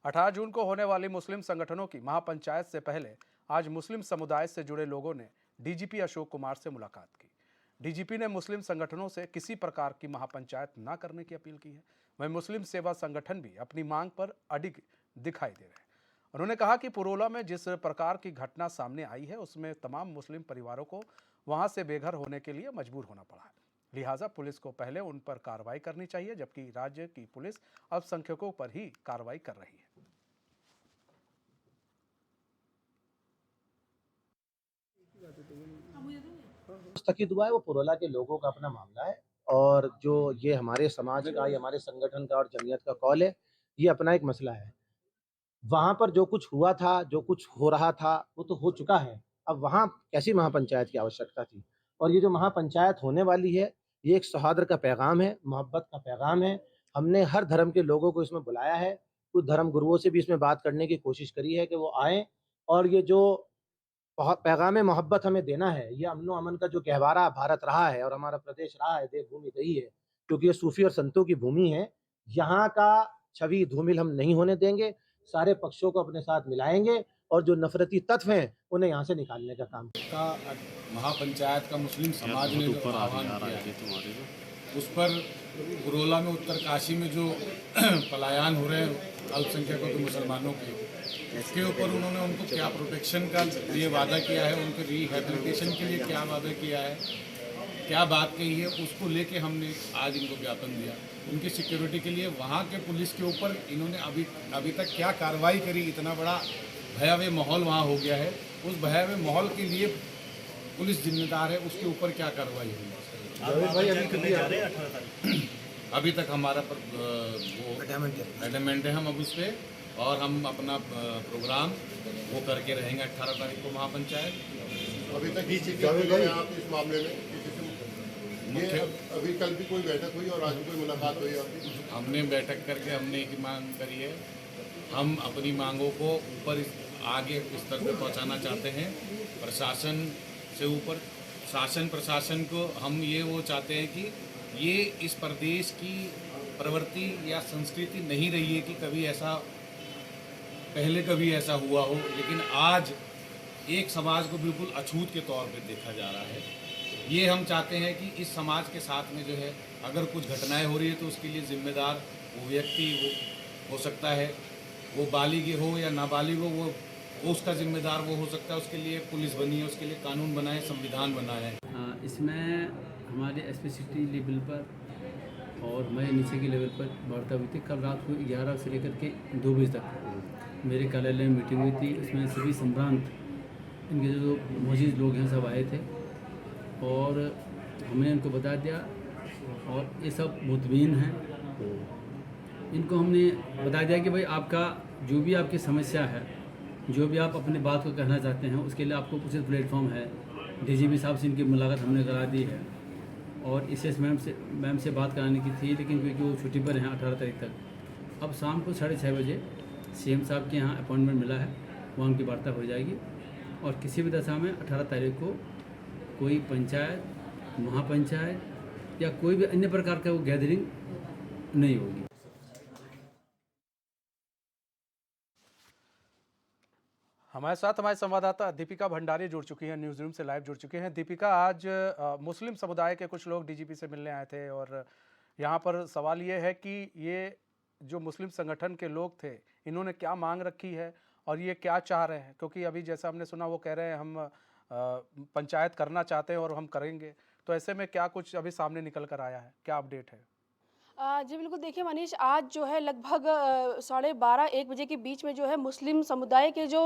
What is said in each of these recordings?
18 जून को होने वाली मुस्लिम संगठनों की महापंचायत से पहले आज मुस्लिम समुदाय से जुड़े लोगों ने डीजीपी अशोक कुमार से मुलाकात की। डीजीपी ने मुस्लिम संगठनों से किसी प्रकार की महापंचायत न करने की अपील की है। वहीं मुस्लिम सेवा संगठन भी अपनी मांग पर अडिग दिखाई दे रहे हैं। उन्होंने कहा कि पुरोला में जिस प्रकार की घटना सामने आई है उसमें तमाम मुस्लिम परिवारों को वहां से बेघर होने के लिए मजबूर होना पड़ा है। लिहाजा पुलिस को पहले उन पर कार्रवाई करनी चाहिए, जबकि राज्य की पुलिस अल्पसंख्यकों पर ही कार्रवाई कर रही है। स्थगित हुआ है वो पुरोला के लोगों का अपना मामला है, और जो ये हमारे समाज का, ये हमारे संगठन का और जमीयत का कॉल है, ये अपना एक मसला है। वहाँ पर जो कुछ हुआ था, जो कुछ हो रहा था, वो तो हो चुका है। अब वहाँ कैसी महापंचायत की आवश्यकता थी? और ये जो महापंचायत होने वाली है, ये एक सौहार्द का पैगाम है, मोहब्बत का पैगाम है। हमने हर धर्म के लोगों को इसमें बुलाया है, कुछ धर्म गुरुओं से भी इसमें बात करने की कोशिश करी है कि वो आएँ, और ये जो पैगाम मोहब्बत हमें देना है, ये अमन का जो गहवारा भारत रहा है और हमारा प्रदेश रहा है, देवभूमि रही है, क्योंकि ये सूफी और संतों की भूमि है। यहाँ का छवि धूमिल हम नहीं होने देंगे, सारे पक्षों को अपने साथ मिलाएंगे और जो नफरती तत्व हैं उन्हें यहाँ से निकालने का काम का महापंचायत का मुस्लिम समाज ने जो आह्वान किया है, उस पर पुरोला में उत्तरकाशी में जो पलायन हो रहे हैं अल्पसंख्यकों के मुसलमानों के, इसके ऊपर उन्होंने उनको क्या प्रोटेक्शन का लिए वादा किया है, उनके रिहेबिलिटेशन के लिए क्या वादा किया है, क्या बात कही है, उसको लेके हमने आज इनको ज्ञापन दिया। उनकी सिक्योरिटी के लिए वहाँ के पुलिस के ऊपर इन्होंने अभी तक क्या कार्रवाई करी, इतना बड़ा भयावह माहौल वहाँ हो गया है, उस भयावह माहौल के लिए पुलिस जिम्मेदार है, उसके ऊपर क्या कार्रवाई हुई। अभी तक हमारा वो एडमेंट है, हम अब उस पर और हम अपना प्रोग्राम वो करके रहेंगे 18 तारीख को महापंचायत। अभी तक आप इस मामले में मुख्य अभी कल भी कोई बैठक हुई और आज भी कोई मुलाकात हुई आपकी? हमने बैठक करके हमने एक मांग करी है, हम अपनी मांगों को ऊपर आगे स्तर पर पहुंचाना चाहते हैं। प्रशासन से ऊपर शासन प्रशासन को हम वो चाहते हैं कि ये इस प्रदेश की प्रवृत्ति या संस्कृति नहीं रही है कि कभी ऐसा पहले कभी ऐसा हुआ हो, लेकिन आज एक समाज को बिल्कुल अछूत के तौर पे देखा जा रहा है। ये हम चाहते हैं कि इस समाज के साथ में जो है अगर कुछ घटनाएं हो रही है तो उसके लिए जिम्मेदार वो व्यक्ति वो हो सकता है, वो बालिग हो या नाबालिग हो, वो उसका जिम्मेदार वो हो सकता है। उसके लिए पुलिस बनी है, उसके लिए कानून बना है, संविधान बना है। इसमें हमारे एसपी लेवल पर और मैं नीचे के लेवल पर वार्ता हुई थी। कल रात को 11 से लेकर के 2 बजे तक मेरे कार्यालय में मीटिंग हुई थी। इसमें सभी संभ्रांत इनके जो मौजूद लोग हैं सब आए थे और हमने इनको बता दिया, और ये सब मुतमीन हैं। इनको हमने बता दिया कि भाई आपका जो भी आपकी समस्या है, जो भी आप अपनी बात को कहना चाहते हैं, उसके लिए आपको उचित प्लेटफॉर्म है। डीजीपी साहब से इनकी मुलाकात हमने करा दी है और एसएस मैम से बात कराने की थी, लेकिन क्योंकि वो छुट्टी पर हैं 18 तारीख तक, अब शाम को 6:30 बजे सीएम साहब के यहाँ अपॉइंटमेंट मिला है, वहाँ उनकी वार्ता हो जाएगी और किसी भी दशा में 18 तारीख को कोई पंचायत, महापंचायत या कोई भी अन्य प्रकार का वो गैदरिंग नहीं होगी। हमारे साथ हमारे संवाददाता दीपिका भंडारी जुड़ चुकी हैं, न्यूज़ रूम से लाइव जुड़ चुके हैं। दीपिका, आज मुस्लिम समुदाय के कुछ लोग डीजीपी से मिलने आए थे और यहाँ पर सवाल ये है कि ये जो मुस्लिम संगठन के लोग थे, इन्होंने क्या मांग रखी है और ये क्या चाह रहे हैं? क्योंकि अभी जैसा हमने सुना वो कह रहे हैं हम पंचायत करना चाहते हैं और हम करेंगे, तो ऐसे में क्या कुछ अभी सामने निकल कर आया है, क्या अपडेट है? जी बिल्कुल, देखिए मनीष, आज जो है लगभग 12:30-1 बजे के बीच में जो है मुस्लिम समुदाय के जो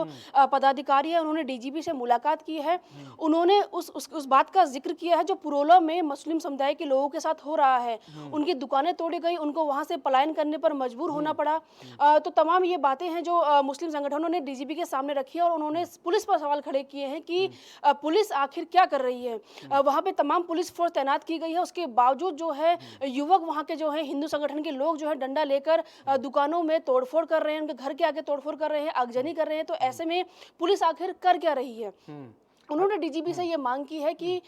पदाधिकारी हैं उन्होंने डीजीपी से मुलाकात की है। उन्होंने उस बात का जिक्र किया है जो पुरोला में मुस्लिम समुदाय के लोगों के साथ हो रहा है। उनकी दुकानें तोड़ी गई, उनको वहाँ से पलायन करने पर मजबूर होना पड़ा। तो तमाम ये बातें हैं जो मुस्लिम संगठनों ने डीजीपी के सामने रखी है और उन्होंने पुलिस पर सवाल खड़े किए हैं कि पुलिस आखिर क्या कर रही है। वहाँ पे तमाम पुलिस फोर्स तैनात की गई है, उसके बावजूद जो है युवक वहाँ के जो है हिंदू संगठन के लोग जो है डंडा लेकर दुकानों में तोड़फोड़ कर रहे हैं, उनके घर के आगे तोड़फोड़ कर रहे हैं, आगजनी कर रहे हैं। तो ऐसे में पुलिस आखिर कर क्या रही है? उन्होंने डीजीपी से ये मांग की है कि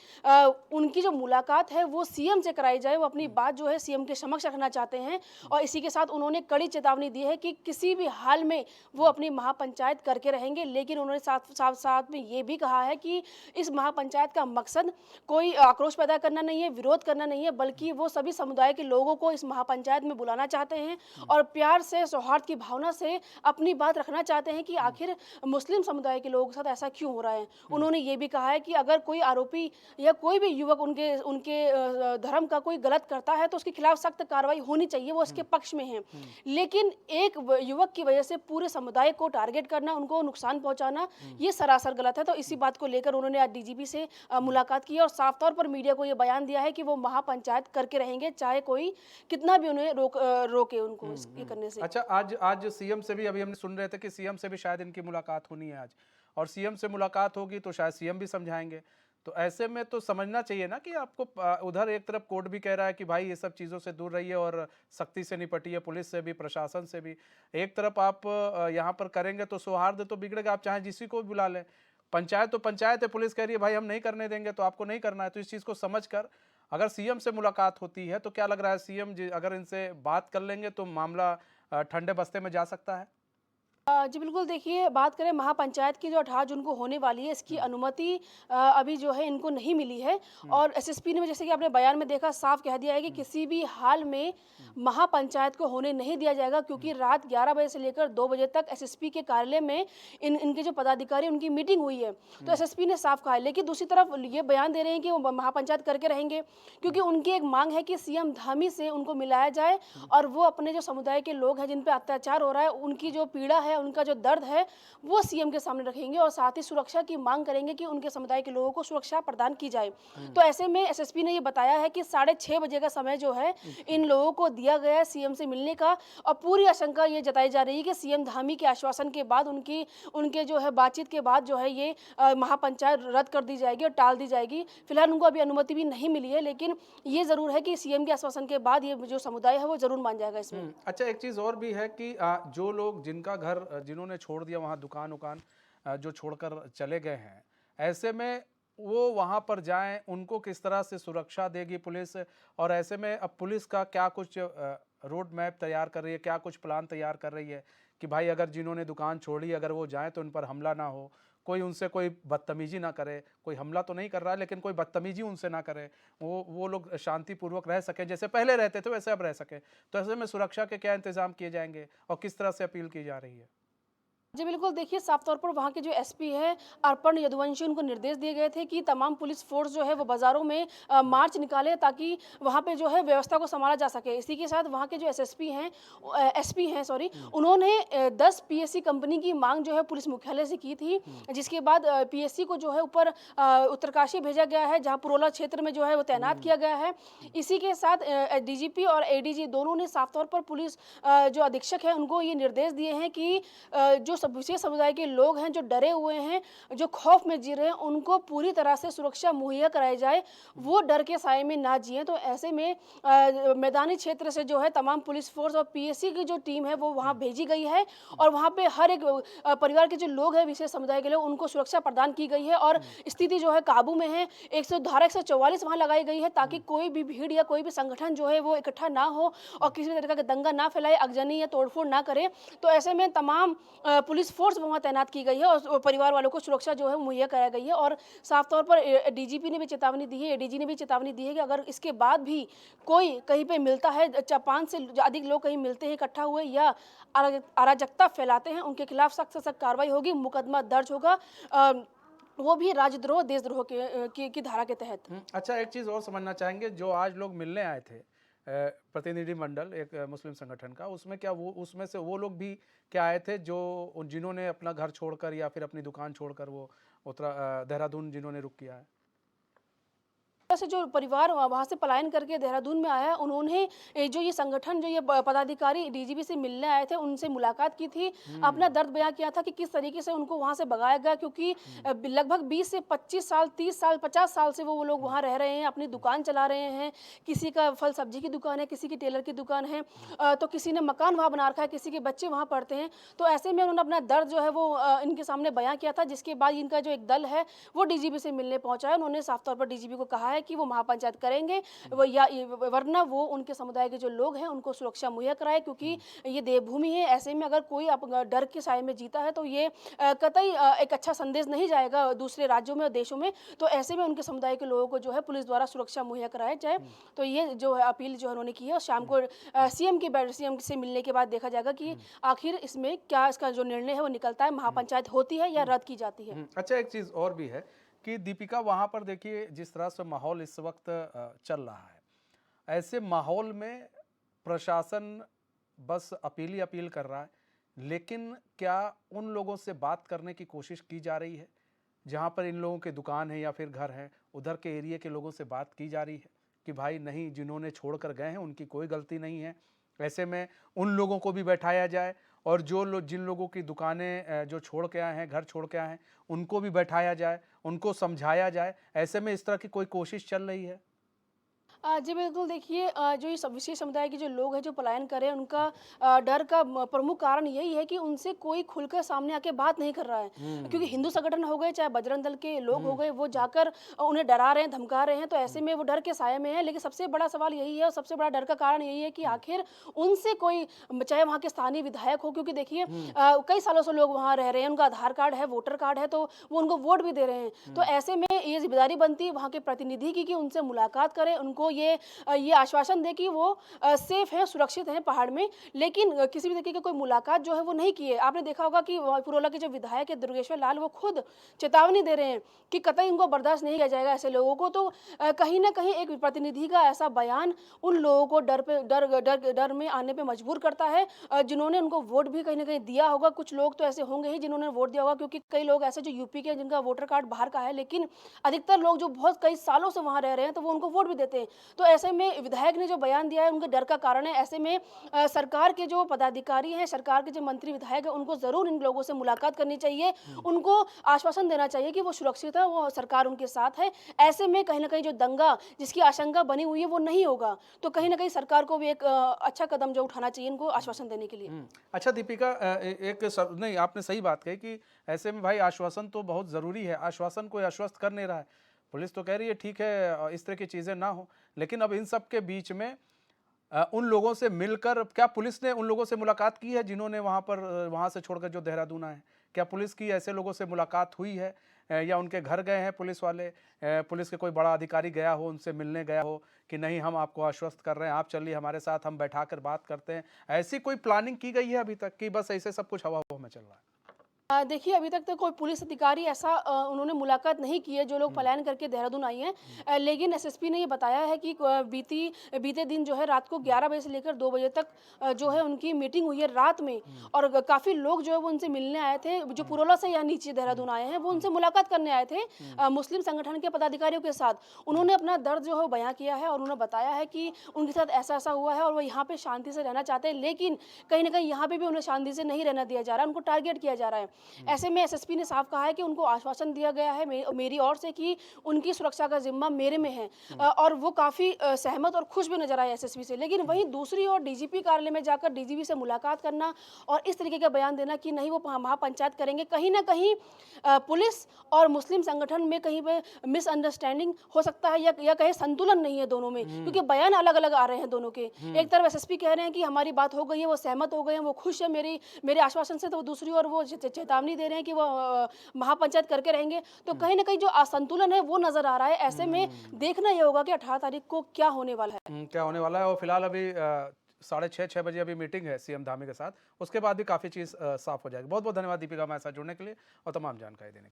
उनकी जो मुलाकात है वो सीएम से कराई जाए। वो अपनी बात जो है सीएम के समक्ष रखना चाहते हैं और इसी के साथ उन्होंने कड़ी चेतावनी दी है कि किसी भी हाल में वो अपनी महापंचायत करके रहेंगे। लेकिन उन्होंने साथ में ये भी कहा है कि इस महापंचायत का मकसद कोई आक्रोश पैदा करना नहीं है, विरोध करना नहीं है, बल्कि वो सभी समुदाय के लोगों को इस महापंचायत में बुलाना चाहते हैं और प्यार से, सौहार्द की भावना से अपनी बात रखना चाहते हैं कि आखिर मुस्लिम समुदाय के लोगों के साथ ऐसा क्यों हो रहा है। उन्होंने ये भी कहा है कि अगर कोई आरोपी या कोई भी युवक उनके धर्म का कोई गलत करता है तो उसके खिलाफ सख्त कार्रवाई होनी चाहिए, वो उसके पक्ष में है। लेकिन एक युवक की वजह से पूरे समुदाय को टारगेट करना, उनको नुकसान पहुंचाना, ये सरासर गलत है। तो इसी बात को लेकर उन्होंने आज डीजीपी से मुलाकात की और साफ तौर पर मीडिया को ये बयान दिया है कि वो महापंचायत करके रहेंगे, चाहे कोई कितना भी उन्हें रोके उनको ये करने से। अच्छा, आज सीएम से भी अभी हमने सुन रहे थे कि सीएम से भी शायद इनकी मुलाकात होनी है आज, और सीएम से मुलाकात होगी तो शायद सीएम भी समझाएंगे। तो ऐसे में तो समझना चाहिए ना कि आपको उधर एक तरफ कोर्ट भी कह रहा है कि भाई ये सब चीज़ों से दूर रहिए और सख्ती से निपटिए, पुलिस से भी, प्रशासन से भी। एक तरफ आप यहाँ पर करेंगे तो सौहार्द तो बिगड़ेगा, आप चाहे जिसी को भी बुला लें। पंचायत तो पंचायत है, पुलिस कह रही है भाई हम नहीं करने देंगे तो आपको नहीं करना है। तो इस चीज़ को समझ कर अगर सीएम से मुलाकात होती है तो क्या लग रहा है सीएम जी अगर इनसे बात कर लेंगे तो मामला ठंडे बस्ते में जा सकता है? जी बिल्कुल, देखिए बात करें महापंचायत की जो 18 जून को होने वाली है, इसकी अनुमति अभी जो है इनको नहीं मिली है और एसएसपी ने, जैसे कि आपने बयान में देखा, साफ कह दिया है कि किसी भी हाल में महापंचायत को होने नहीं दिया जाएगा, क्योंकि रात 11 बजे से लेकर 2 बजे तक एसएसपी के कार्यालय में इनके जो पदाधिकारी उनकी मीटिंग हुई है। तो एसएसपी ने साफ कहा है। लेकिन दूसरी तरफ ये बयान दे रहे हैं कि वो महापंचायत करके रहेंगे, क्योंकि उनकी एक मांग है कि सीएम धामी से उनको मिलाया जाए और वो अपने जो समुदाय के लोग हैं जिन पर अत्याचार हो रहा है, उनकी जो पीड़ा है, उनका जो दर्द है, वो सीएम के सामने रखेंगे और साथ ही सुरक्षा की मांग करेंगे कि उनके समुदाय के लोगों को सुरक्षा प्रदान की जाए। तो ऐसे में एसएसपी ने ये बताया है कि 6:30 बजे का समय जो है इन लोगों को दिया गया है सीएम से मिलने का और पूरी आशंका ये जताई जा रही है कि सीएम धामी के आश्वासन के बाद, उनके जो है बातचीत के बाद जो है ये महापंचायत रद्द कर दी जाएगी और टाल दी जाएगी। फिलहाल उनको अभी अनुमति भी नहीं मिली है, लेकिन ये जरूर है कि सीएम के आश्वासन के बाद ये जो समुदाय है वो जरूर मान जाएगा इसमें। अच्छा, एक चीज़ और भी है कि जो लोग जिनका घर जिन्होंने छोड़ दिया, वहाँ दुकान जो छोड़कर चले गए हैं, ऐसे में वो वहाँ पर जाएं, उनको किस तरह से सुरक्षा देगी पुलिस? और ऐसे में अब पुलिस का क्या कुछ रोड मैप तैयार कर रही है, क्या कुछ प्लान तैयार कर रही है कि भाई अगर जिन्होंने दुकान छोड़ी अगर वो जाएं तो उन पर हमला ना हो, कोई उनसे कोई बदतमीजी ना करे, कोई हमला तो नहीं कर रहा है लेकिन कोई बदतमीजी उनसे ना करे, वो लोग शांतिपूर्वक रह सकें, जैसे पहले रहते थे वैसे अब रह सकें। तो ऐसे में सुरक्षा के क्या इंतजाम किए जाएंगे और किस तरह से अपील की जा रही है? जी बिल्कुल, देखिए साफ तौर पर वहाँ के जो एसपी है अर्पण यदुवंशी, उनको निर्देश दिए गए थे कि तमाम पुलिस फोर्स जो है वो बाज़ारों में मार्च निकाले ताकि वहाँ पे जो है व्यवस्था को संभाला जा सके। इसी के साथ वहाँ के जो एसपी हैं सॉरी, उन्होंने 10 पीएससी कंपनी की मांग जो है पुलिस मुख्यालय से की थी, जिसके बाद पीएससी को जो है ऊपर उत्तरकाशी भेजा गया है, जहाँ पुरोला क्षेत्र में जो है वो तैनात किया गया है। इसी के साथ डीजीपी और एडीजी दोनों ने साफ तौर पर पुलिस जो अधीक्षक है उनको ये निर्देश दिए हैं कि जो सब विशेष समुदाय के लोग हैं, जो डरे हुए हैं, जो खौफ में जी रहे हैं, उनको पूरी तरह से सुरक्षा मुहैया कराई जाए, वो डर के साए में ना जिए। तो ऐसे में मैदानी क्षेत्र से जो है तमाम पुलिस फोर्स और पीएससी की जो टीम है वो वहाँ भेजी गई है और वहाँ पे हर एक परिवार के जो लोग हैं, विशेष समुदाय के लोग, उनको सुरक्षा प्रदान की गई है और स्थिति जो है काबू में है। धारा 144 वहाँ लगाई गई है ताकि कोई भी भीड़ या कोई भी संगठन जो है वो इकट्ठा ना हो और किसी भी तरह का दंगा ना फैलाए, आगजनी या तोड़फोड़ ना करे। तो ऐसे में तमाम पुलिस फोर्स वहाँ तैनात की गई है और परिवार वालों को सुरक्षा जो है मुहैया कराई गई है। और साफ तौर पर डीजीपी ने भी चेतावनी दी है, एडीजी ने भी चेतावनी दी है कि अगर इसके बाद भी कोई कहीं पे मिलता है, 5 से अधिक लोग कहीं मिलते हैं इकट्ठा हुए या अराजकता फैलाते हैं, उनके खिलाफ सख्त से सख्त कार्रवाई होगी, मुकदमा दर्ज होगा, वो भी राजद्रोह, देशद्रोह की धारा के तहत। अच्छा, एक चीज़ और समझना चाहेंगे, जो आज लोग मिलने आए थे प्रतिनिधिमंडल एक मुस्लिम संगठन का, उसमें क्या उसमें से वो लोग भी क्या आए थे जो जिन्होंने अपना घर छोड़कर या फिर अपनी दुकान छोड़कर वो देहरादून जिन्होंने रुक किया है? से जो परिवार वहाँ से पलायन करके देहरादून में आया है, उन्होंने जो ये संगठन, जो ये पदाधिकारी डीजीपी से मिलने आए थे, उनसे मुलाकात की थी, अपना दर्द बयां किया था कि किस तरीके से उनको वहाँ से भगाया गया, क्योंकि लगभग 20 से 25 साल, 30 साल, 50 साल से वो लोग वहाँ रह रहे हैं, अपनी दुकान चला रहे हैं। किसी का फल सब्जी की दुकान है, किसी की टेलर की दुकान है, तो किसी ने मकान वहाँ बना रखा है, किसी के बच्चे वहाँ पढ़ते हैं। तो ऐसे में उन्होंने अपना दर्द जो है वो इनके सामने बयां किया था, जिसके बाद इनका जो एक दल है वो डीजीपी से मिलने पहुंचा है। उन्होंने साफ तौर पर डीजीपी को कहा है कि वो महापंचायत करेंगे, वरना वो उनके समुदाय के जो लोग हैं उनको सुरक्षा मुहैया कराए, क्योंकि ये देवभूमि है। ऐसे में अगर कोई डर के साए में जीता है तो ये कतई एक अच्छा संदेश नहीं जाएगा दूसरे राज्यों में और देशों में। तो ऐसे में उनके समुदाय के लोगों को जो है पुलिस द्वारा सुरक्षा मुहैया कराया जाए। तो ये जो है अपील जो है उन्होंने की है, और शाम को सीएम से मिलने के बाद देखा जाएगा कि आखिर इसमें क्या इसका जो निर्णय है वो निकलता है, महापंचायत होती है या रद्द की जाती है। अच्छा, एक चीज़ और भी है कि दीपिका, वहाँ पर देखिए जिस तरह से माहौल इस वक्त चल रहा है, ऐसे माहौल में प्रशासन बस अपील ही अपील कर रहा है, लेकिन क्या उन लोगों से बात करने की कोशिश की जा रही है जहाँ पर इन लोगों की दुकान है या फिर घर है, उधर के एरिया के लोगों से बात की जा रही है कि भाई नहीं, जिन्होंने छोड़ कर गए हैं उनकी कोई गलती नहीं है, ऐसे में उन लोगों को भी बैठाया जाए, और जिन लोगों की दुकानें जो छोड़ के आए हैं, घर छोड़ के आए हैं, उनको भी बैठाया जाए, उनको समझाया जाए। ऐसे में इस तरह की कोई कोशिश चल रही है? जी बिल्कुल, देखिए जो ये सब विशेष समुदाय के जो लोग हैं जो पलायन कर रहे हैं, उनका डर का प्रमुख कारण यही है कि उनसे कोई खुलकर सामने आके बात नहीं कर रहा है। क्योंकि हिंदू संगठन हो गए, चाहे बजरंग दल के लोग हो गए, वो जाकर उन्हें डरा रहे हैं, धमका रहे हैं, तो ऐसे में वो डर के साये में है। लेकिन सबसे बड़ा सवाल यही है और सबसे बड़ा डर का कारण यही है कि आखिर उनसे कोई, चाहे वहाँ के स्थानीय विधायक हो, क्योंकि देखिए कई सालों से लोग वहाँ रह रहे हैं, उनका आधार कार्ड है, वोटर कार्ड है, तो वो उनको वोट भी दे रहे हैं। तो ऐसे में ये जिम्मेदारी बनती है वहाँ के प्रतिनिधि की कि उनसे मुलाकात करें, उनको ये आश्वासन दे कि वो सेफ हैं, सुरक्षित हैं पहाड़ में। लेकिन किसी भी तरीके की कोई मुलाकात जो है वो नहीं की है। आपने देखा होगा कि पुरोला के जो विधायक है दुर्गेश्वर लाल, वो खुद चेतावनी दे रहे हैं कि कतई इनको बर्दाश्त नहीं किया जाएगा ऐसे लोगों को। तो कहीं ना कहीं एक प्रतिनिधि का ऐसा बयान उन लोगों को डर में आने पे मजबूर करता है, जिन्होंने उनको वोट भी कहीं ना कहीं दिया होगा। कुछ लोग तो ऐसे होंगे ही जिन्होंने वोट दिया होगा, क्योंकि कई लोग ऐसे जो यूपी के जिनका वोटर कार्ड बाहर का है, लेकिन अधिकतर लोग जो बहुत कई सालों से वहाँ रह रहे हैं तो वो उनको वोट भी देते हैं। तो ऐसे में विधायक ने जो बयान दिया है उनके डर का कारण है। ऐसे में सरकार के जो पदाधिकारी हैं, सरकार के जो मंत्री विधायक हैं, उनको जरूर इन लोगों से मुलाकात करनी चाहिए, उनको आश्वासन देना चाहिए कि वो सुरक्षित है, वो सरकार उनके साथ है। ऐसे में कहीं ना कहीं जो दंगा जिसकी आशंका बनी हुई है वो नहीं होगा। तो कहीं ना कहीं सरकार को भी एक अच्छा कदम जो उठाना चाहिए इनको आश्वासन देने के लिए। अच्छा दीपिका, नहीं, आपने सही बात कही कि ऐसे में भाई आश्वासन तो बहुत ज़रूरी है। आश्वासन कोई आश्वस्त कर नहीं रहा है। पुलिस तो कह रही है ठीक है इस तरह की चीज़ें ना हो, लेकिन अब इन सब के बीच में उन लोगों से मिलकर, क्या पुलिस ने उन लोगों से मुलाकात की है जिन्होंने वहाँ से छोड़कर जो देहरादून आए हैं? क्या पुलिस की ऐसे लोगों से मुलाकात हुई है, या उनके घर गए हैं पुलिस वाले, पुलिस के कोई बड़ा अधिकारी गया हो, उनसे मिलने गया हो कि नहीं हम आपको आश्वस्त कर रहे हैं, आप चलिए हमारे साथ, हम बैठा कर बात करते हैं? ऐसी कोई प्लानिंग की गई है अभी तक कि बस ऐसे सब कुछ हवा हवा में चल रहा है? देखिए अभी तक तो कोई पुलिस अधिकारी ऐसा उन्होंने मुलाकात नहीं की है जो लोग पलायन करके देहरादून आई हैं। लेकिन एसएसपी ने ये बताया है कि बीते दिन जो है रात को 11 बजे से लेकर 2 बजे तक जो है उनकी मीटिंग हुई है रात में, और काफ़ी लोग जो है वो उनसे मिलने आए थे, जो पुरोला से या नीचे देहरादून आए हैं, वो उनसे मुलाकात करने आए थे मुस्लिम संगठन के पदाधिकारियों के साथ। उन्होंने अपना दर्द जो है वो बयां किया है और उन्होंने बताया है कि उनके साथ ऐसा ऐसा हुआ है और वो यहाँ पे शांति से रहना चाहते हैं, लेकिन कहीं ना कहीं यहाँ पे भी उन्हें शांति से नहीं रहना दिया जा रहा है, उनको टारगेट किया जा रहा है। ऐसे में एसएसपी ने साफ कहा है कि उनको आश्वासन दिया गया है मेरी ओर से कि उनकी सुरक्षा का जिम्मा मेरे में है, और वो काफ़ी सहमत और खुश भी नजर आए एसएसपी से। लेकिन वहीं दूसरी ओर डीजीपी कार्यालय में जाकर डीजीपी से मुलाकात करना और इस तरीके का बयान देना कि नहीं वो महापंचायत करेंगे, कहीं ना कहीं पुलिस और मुस्लिम संगठन में कहीं पे मिसअंडरस्टैंडिंग हो सकता है, या कहीं संतुलन नहीं है दोनों में, क्योंकि बयान अलग अलग आ रहे हैं दोनों के। एक तरफ एसएसपी कह रहे हैं कि हमारी बात हो गई है, वो सहमत हो गए हैं, वो खुश है मेरे आश्वासन से, तो दूसरी ओर वो चेतावनी दे रहे हैं कि वो महापंचायत करके रहेंगे। तो कहीं ना कहीं जो असंतुलन है वो नजर आ रहा है। ऐसे में देखना ये होगा कि 18 तारीख को क्या होने वाला है। क्या होने वाला है। और फिलहाल अभी 6:30 बजे अभी मीटिंग है सीएम धामी के साथ, उसके बाद भी काफ़ी चीज़ साफ हो जाएगी। बहुत बहुत धन्यवाद दीपिका हमारे साथ जुड़ने के लिए और तमाम जानकारी देने के लिए।